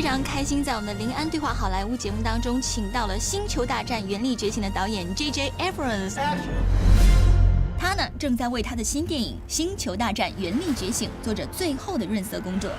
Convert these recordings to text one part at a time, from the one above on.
常开心，在我们的林安对话好莱坞节目当中，请到了《星球大战：原力觉醒》的导演 Abrams。他呢，正在为他的新电影《星球大战：原力觉醒》做着最后的润色工作。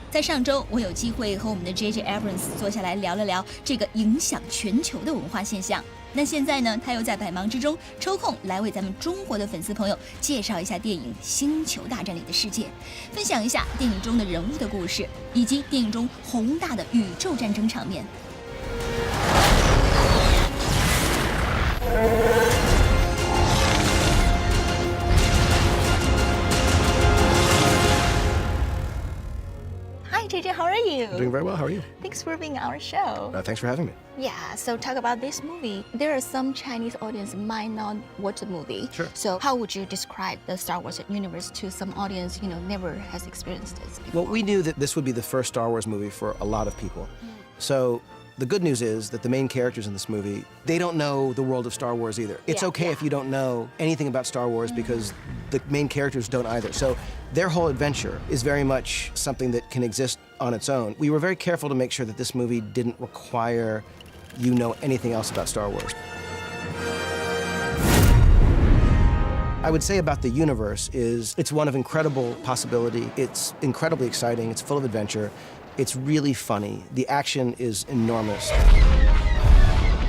在上周，我有机会和我们的 Abrams 坐下来聊了聊这个影响全球的文化现象。那现在呢，他又在百忙之中抽空来为咱们中国的粉丝朋友介绍一下电影《星球大战》里的世界，分享一下电影中的人物的故事，以及电影中宏大的宇宙战争场面。Hi, JJ, how are you? I'm doing very well. How are you? Thanks for being on our show. Thanks for having me. Yeah, so talk about this movie. There are some Chinese audience might not watch the movie. Sure. So how would you describe the Star Wars universe to some audience, never has experienced this before? Well, we knew that this would be the first Star Wars movie for a lot of people. So the good news is that the main characters in this movie, they don't know the world of Star Wars either. It's okay if you don't know anything about Star Wars because the main characters don't either. So their whole adventure is very much something that can exist on its own. We were very careful to make sure that this movie didn't require you know anything else about Star Wars. I would say about the universe is it's one of incredible possibility. It's incredibly exciting. It's full of adventure. It's really funny. The action is enormous.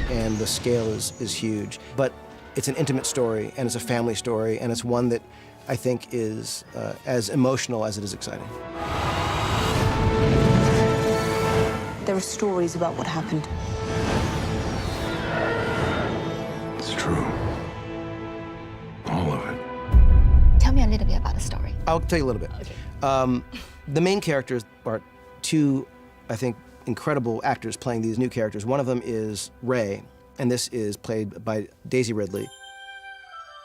And the scale is huge. But it's an intimate story, and it's a family story, and it's one that I think is as emotional as it is exciting. There are stories about what happened. It's true. All of it. Tell me a little bit about the story. I'll tell you a little bit. Okay. The main characters are two, I think, incredible actors playing these new characters. One of them is Rey, and this is played by Daisy Ridley.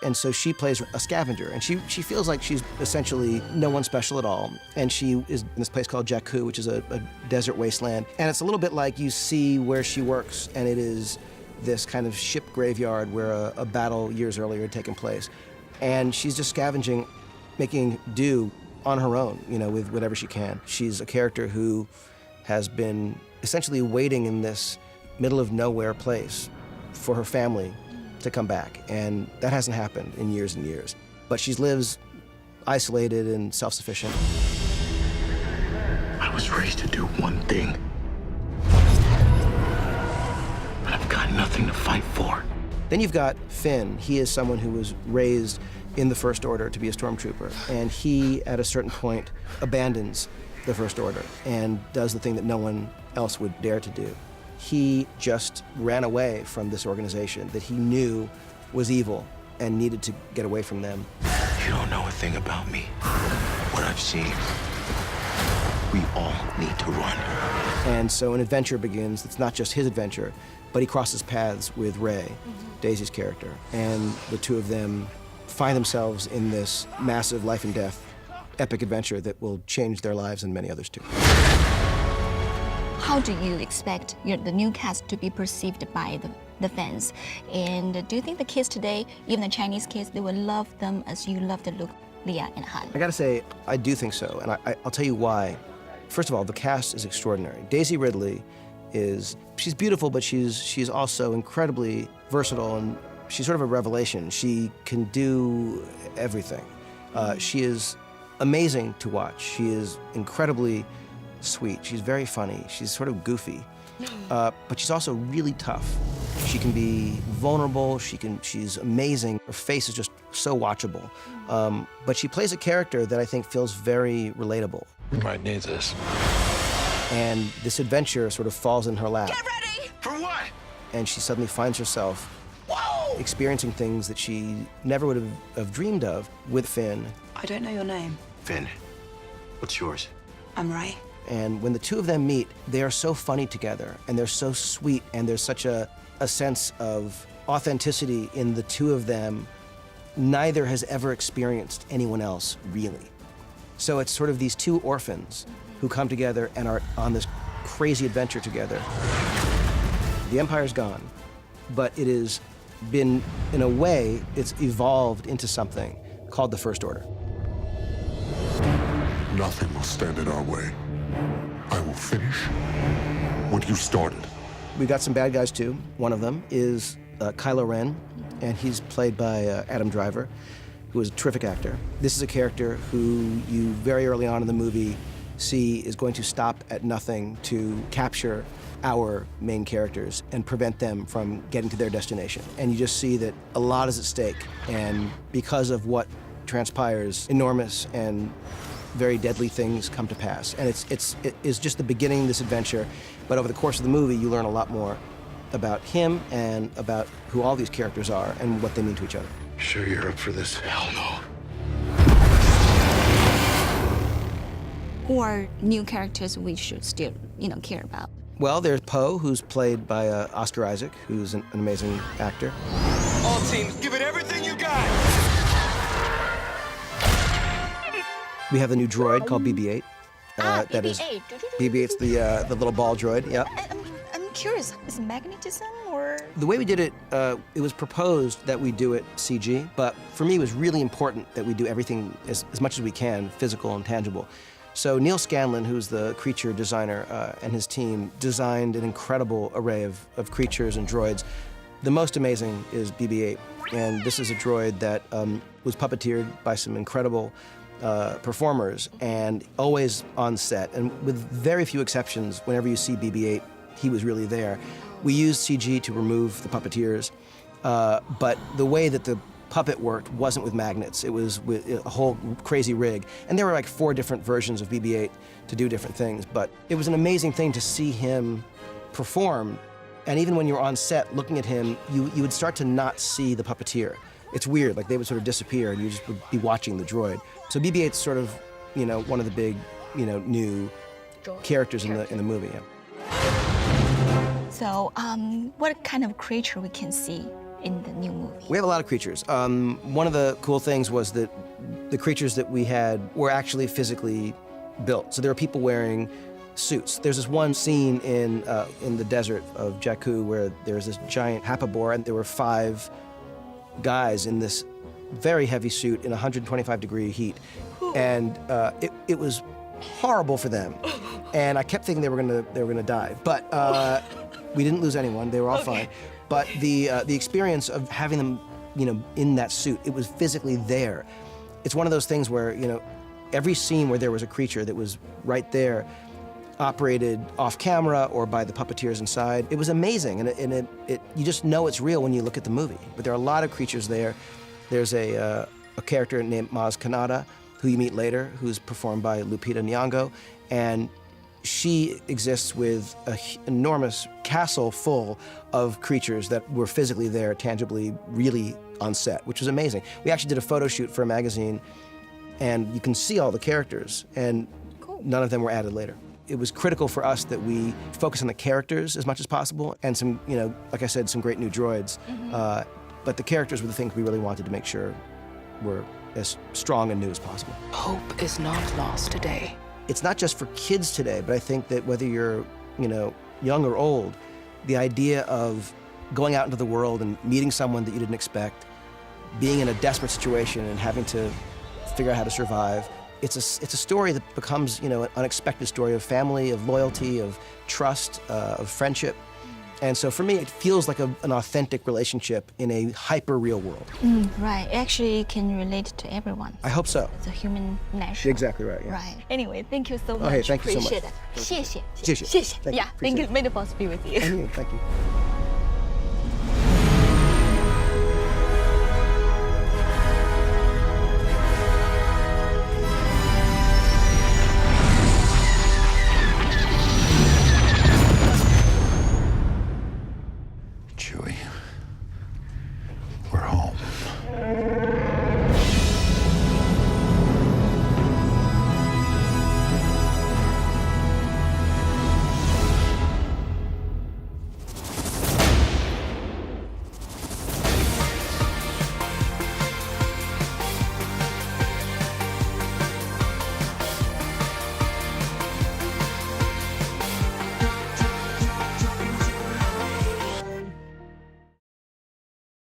And so she plays a scavenger, and she feels like she's essentially no one special at all. And she is in this place called Jakku, which is a desert wasteland. And it's a little bit like you see where she works, and it is this kind of ship graveyard where a battle years earlier had taken place. And she's just scavenging, making do on her own, with whatever she can. She's a character who has been essentially waiting in this middle of nowhere place for her family to come back, and that hasn't happened in years and years. But she lives isolated and self-sufficient. I was raised to do one thing, but I've got nothing to fight for. Then you've got Finn. He is someone who was raised in the First Order to be a stormtrooper, and he, at a certain point, abandons the First Order and does the thing that no one else would dare to do. He just ran away from this organization that he knew was evil and needed to get away from them. You don't know a thing about me, what I've seen. We all need to run. And so an adventure begins. It's not just his adventure, but he crosses paths with Rey, Daisy's character, and the two of them find themselves in this massive life and death epic adventure that will change their lives and many others too. How do you expect the new cast to be perceived by the fans? And do you think the kids today, even the Chinese kids, they will love them as you love the look, Leia and Han? I gotta say, I do think so, and I'll tell you why. First of all, the cast is extraordinary. Daisy Ridley she's beautiful, but she's also incredibly versatile, and she's sort of a revelation. She can do everything. She is amazing to watch. She is incredibly sweet. She's very funny. She's sort of goofy, but she's also really tough. She can be vulnerable. She's amazing. Her face is just so watchable. But she plays a character that I think feels very relatable. We might need this. And this adventure sort of falls in her lap. Get ready! For what? And she suddenly finds herself experiencing things that she never would have dreamed of with Finn. I don't know your name. Finn, what's yours? I'm Rey. And when the two of them meet, they are so funny together, and they're so sweet, and there's such a sense of authenticity in the two of them. Neither has ever experienced anyone else, really. So it's sort of these two orphans who come together and are on this crazy adventure together. The Empire's gone, but it has been, in a way, it's evolved into something called the First Order. Nothing will stand in our way. I will finish what you started. We got some bad guys too. One of them is Kylo Ren, and he's played by Adam Driver, who is a terrific actor. This is a character who you very early on in the movie see is going to stop at nothing to capture our main characters and prevent them from getting to their destination. And you just see that a lot is at stake, and because of what transpires, enormous and very deadly things come to pass. And it is just the beginning of this adventure, but over the course of the movie, you learn a lot more about him and about who all these characters are and what they mean to each other. Sure you're up for this? Hell no. Who are new characters we should still, care about? Well, there's Poe, who's played by Oscar Isaac, who's an amazing actor. All teams, give it everything you got! We have a new droid called BB-8. That BB-8. is BB-8's the little ball droid. Yep. I'm curious. Is it magnetism or? The way we did it, it was proposed that we do it CG, but for me, it was really important that we do everything as much as we can, physical and tangible. So Neil Scanlon, who's the creature designer, and his team designed an incredible array of creatures and droids. The most amazing is BB-8, and this is a droid that was puppeteered by some incredible performers and always on set. And with very few exceptions, whenever you see BB-8, he was really there. We used CG to remove the puppeteers, but the way that the puppet worked wasn't with magnets. It was with a whole crazy rig. And there were like 4 different versions of BB-8 to do different things. But it was an amazing thing to see him perform. And even when you were on set looking at him, you would start to not see the puppeteer. It's weird, like they would sort of disappear and you just would be watching the droid. So BB-8's sort of, one of the big, new characters in the movie. Yeah. So, what kind of creature we can see in the new movie? We have a lot of creatures. One of the cool things was that the creatures that we had were actually physically built. So there were people wearing suits. There's this one scene in the desert of Jakku where there's this giant hapabore, and there were 5 guys in this very heavy suit in 125-degree heat, and it was horrible for them. And I kept thinking they were gonna die, but we didn't lose anyone. They were all fine. But the experience of having them, in that suit, it was physically there. It's one of those things where, every scene where there was a creature that was right there, operated off camera or by the puppeteers inside, it was amazing, and you just know it's real when you look at the movie. But there are a lot of creatures there. There's a character named Maz Kanata, who you meet later, who's performed by Lupita Nyong'o, and she exists with an enormous castle full of creatures that were physically there, tangibly, really on set, which was amazing. We actually did a photo shoot for a magazine, and you can see all the characters, and none of them were added later. It was critical for us that we focus on the characters as much as possible, and some, like I said, some great new droids. But the characters were the things we really wanted to make sure were as strong and new as possible. Hope is not lost today. It's not just for kids today, but I think that whether you're, young or old, the idea of going out into the world and meeting someone that you didn't expect, being in a desperate situation and having to figure out how to survive, it's a story that becomes, an unexpected story of family, of loyalty, of trust, of friendship. And so for me, it feels like an authentic relationship in a hyper-real world. Right. Actually, it can relate to everyone. I hope so. It's a human nature. Exactly right. Yeah. Right. Anyway, thank you so much. Okay, thank you so much. Appreciate it. 谢谢。谢谢。谢谢。Thank you. Yeah. Thank you. May the force be with you. Thank you. Chewie, we're home.